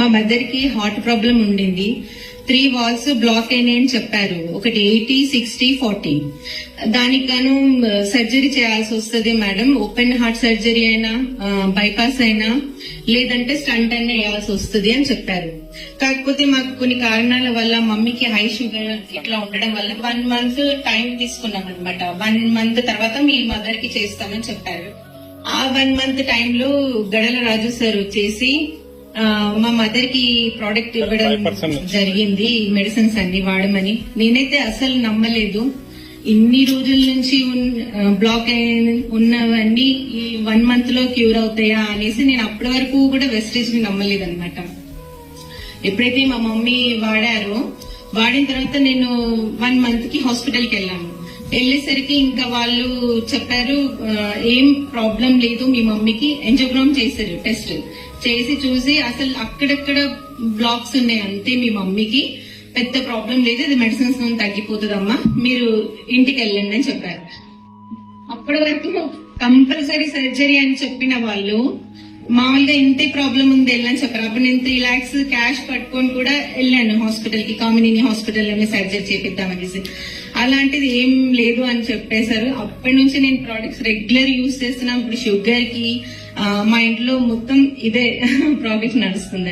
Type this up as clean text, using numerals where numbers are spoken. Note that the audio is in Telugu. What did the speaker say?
మా మదర్ కి హార్ట్ ప్రాబ్లం ఉండింది. 3 వాల్స్ బ్లాక్ అయినాయని చెప్పారు. ఒకటి 80, 60, 40. దానికి గాను సర్జరీ చేయాల్సి వస్తుంది మేడం. ఓపెన్ హార్ట్ సర్జరీ అయినా, బైపాస్ అయినా, లేదంటే స్టంట్ అయినా వేయాల్సి వస్తుంది అని చెప్పారు. కాకపోతే మాకు కొన్ని కారణాల వల్ల మమ్మీకి హై షుగర్ ఇట్లా ఉండడం వల్ల 1 మంత్ టైం తీసుకున్నాం అనమాట. 1 మంత్ తర్వాత మీ మదర్ కి చేస్తామని చెప్పారు. ఆ 1 మంత్ టైంలో గడల రాజు సార్ వచ్చేసి మా మదర్ కి ప్రోడక్ట్ ఇవ్వడం జరిగింది. మెడిసిన్స్ అన్ని వాడమని. నేనైతే అసలు నమ్మలేదు. ఇన్ని రోజుల నుంచి బ్లాక్ ఉన్నవన్నీ ఈ 1 మంత్ లో క్యూర్ అవుతాయా అనేసి నేను అప్పటి వరకు కూడా వెస్టేజ్ ని నమ్మలేదు అనమాట. ఎప్పుడైతే మా మమ్మీ వాడిన తర్వాత నేను 1 మంత్ కి హాస్పిటల్ కి వెళ్ళాను. వెళ్ళేసరికి ఇంకా వాళ్ళు చెప్పారు ఏం ప్రాబ్లం లేదు, మీ మమ్మీకి ఎంజోగ్రామ్ చేశారు. టెస్ట్ చేసి చూసి అసలు అక్కడక్కడ బ్లాక్స్ ఉన్నాయి అంతే, మీ మమ్మీకి పెద్ద ప్రాబ్లం లేదు, అది మెడిసిన్స్ తగ్గిపోతుందమ్మా, మీరు ఇంటికి వెళ్ళండి అని చెప్పారు. అప్పటి వరకు కంపల్సరీ సర్జరీ అని చెప్పిన వాళ్ళు మామూలుగా ఇంతే ప్రాబ్లం ఉంది వెళ్ళని చెప్పారు. అప్పుడు నేను 3 lakhs క్యాష్ పట్టుకొని కూడా వెళ్ళాను హాస్పిటల్ కి, కామినేని హాస్పిటల్లోనే సర్జరీ చేపిద్దామనేసి. అలాంటిది ఏం లేదు అని చెప్పేశారు. అప్పటి నుంచి నేను ప్రోడక్ట్స్ రెగ్యులర్ యూజ్ చేస్తున్నాను. ఇప్పుడు షుగర్ కి మా ఇంట్లో మొత్తం ఇదే ప్రోడక్ట్ నడుస్తుంది.